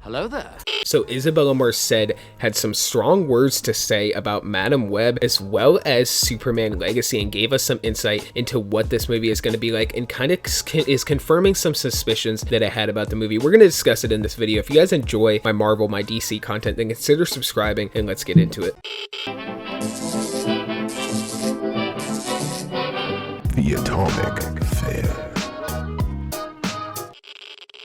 Hello there. So Isabella Merced had some strong words to say about Madam Web as well as Superman Legacy, and gave us some insight into what this movie is going to be like, and kind of is confirming some suspicions that I had about the movie. We're going to discuss it in this video. If you guys enjoy my Marvel, my DC content, then consider subscribing, and let's get into it. The Atomic Fair.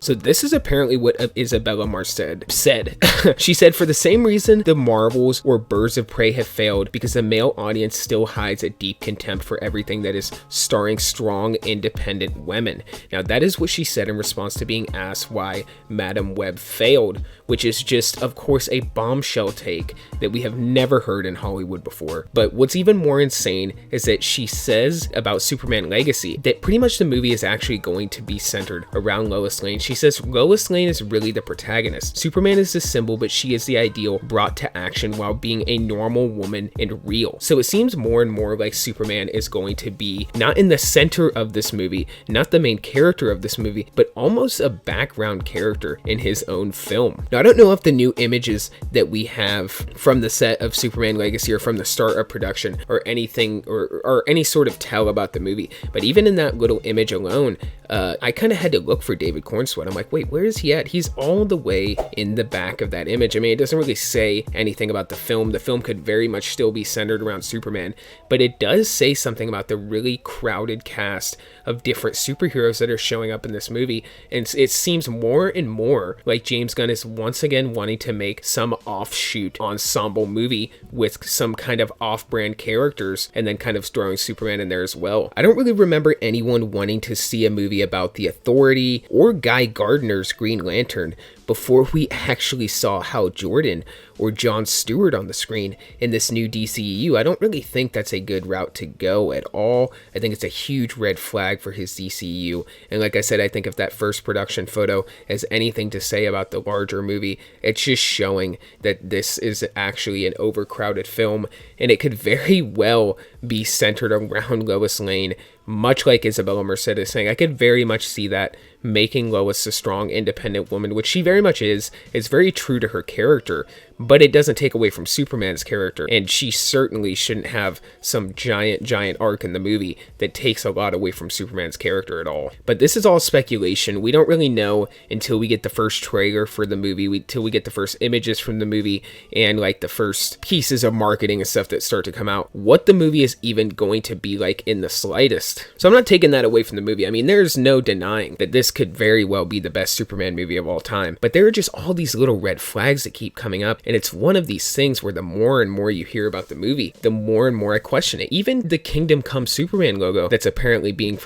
So this is apparently what Isabella Merced said. She said, for the same reason the Marvels or Birds of Prey have failed, because the male audience still hides a deep contempt for everything that is starring strong, independent women. Now that is what she said in response to being asked why Madam Web failed, which is just, of course, a bombshell take that we have never heard in Hollywood before. But what's even more insane is that she says about Superman Legacy that pretty much the movie is actually going to be centered around Lois Lane. She says Lois Lane is really the protagonist. Superman is the symbol, but she is the ideal brought to action while being a normal woman and real. So it seems more and more like Superman is going to be not in the center of this movie, not the main character of this movie, but almost a background character in his own film. Now, I don't know if the new images that we have from the set of Superman Legacy or from the start of production or anything or any sort of tell about the movie, but even in that little image alone, I kind of had to look for David Cornsweet. I'm like, wait, where is he at? He's all the way in the back of that image. I mean, it doesn't really say anything about the film. The film could very much still be centered around Superman, but it does say something about the really crowded cast of different superheroes that are showing up in this movie. And it seems more and more like James Gunn is once again wanting to make some offshoot ensemble movie with some kind of off-brand characters and then kind of throwing Superman in there as well. I don't really remember anyone wanting to see a movie about the Authority or Guy Gardner's Green Lantern before we actually saw Hal Jordan or Jon Stewart on the screen in this new DCEU. I don't really think that's a good route to go at all. I think it's a huge red flag for his DCEU. And like I said, I think if that first production photo has anything to say about the larger movie, it's just showing that this is actually an overcrowded film, and it could very well be centered around Lois Lane, much like Isabella Merced is saying. I could very much see that making Lois a strong, independent woman, which she very much is very true to her character, but it doesn't take away from Superman's character, and she certainly shouldn't have some giant arc in the movie that takes a lot away from Superman's character at all. But this is all speculation. We don't really know until we get the first trailer for the movie, till we get the first images from the movie, and like the first pieces of marketing and stuff that start to come out, what the movie is even going to be like in the slightest. So I'm not taking that away from the movie. I mean, there's no denying that this could very well be the best Superman movie of all time, but there are just all these little red flags that keep coming up, and it's one of these things where the more and more you hear about the movie, the more and more I question it. Even the Kingdom Come Superman logo that's apparently being used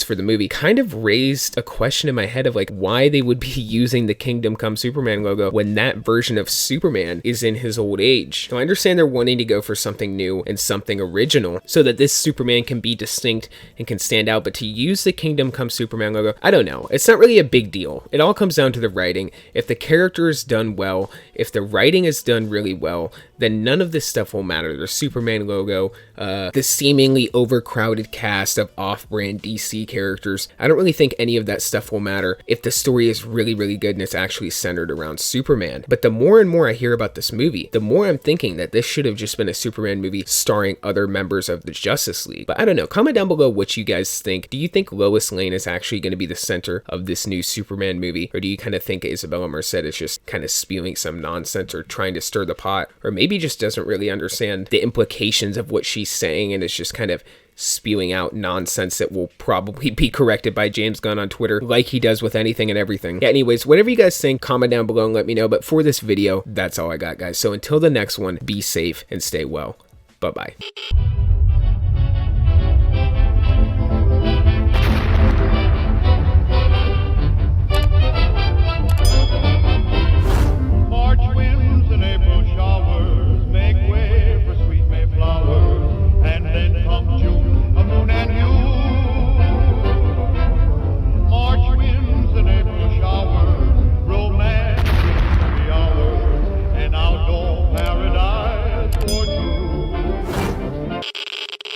for the movie kind of raised a question in my head of like why they would be using the Kingdom Come Superman logo when that version of Superman is in his old age. So I understand they're wanting to go for something new and something original so that this Superman can be distinct and can stand out, but to use the Kingdom Come Superman logo, I don't know. It's not really a big deal. It all comes down to the writing. If the character is done well, if the writing is done really well, then none of this stuff will matter. The Superman logo, the seemingly overcrowded cast of off-brand DC characters, I don't really think any of that stuff will matter if the story is really, really good and it's actually centered around Superman. But the more and more I hear about this movie, the more I'm thinking that this should have just been a Superman movie starring other members of the Justice League. But I don't know. Comment down below what you guys think. Do you think Lois Lane is actually going to be the center of this new Superman movie? Or do you kind of think Isabella Merced is just kind of spewing some nonsense or trying to stir the pot? Or maybe just doesn't really understand the implications of what she's saying and is just kind of spewing out nonsense that will probably be corrected by James Gunn on Twitter like he does with anything and everything. Yeah, anyways, whatever you guys think, comment down below and let me know. But for this video, that's all I got, guys. So until the next one, be safe and stay well. Bye-bye.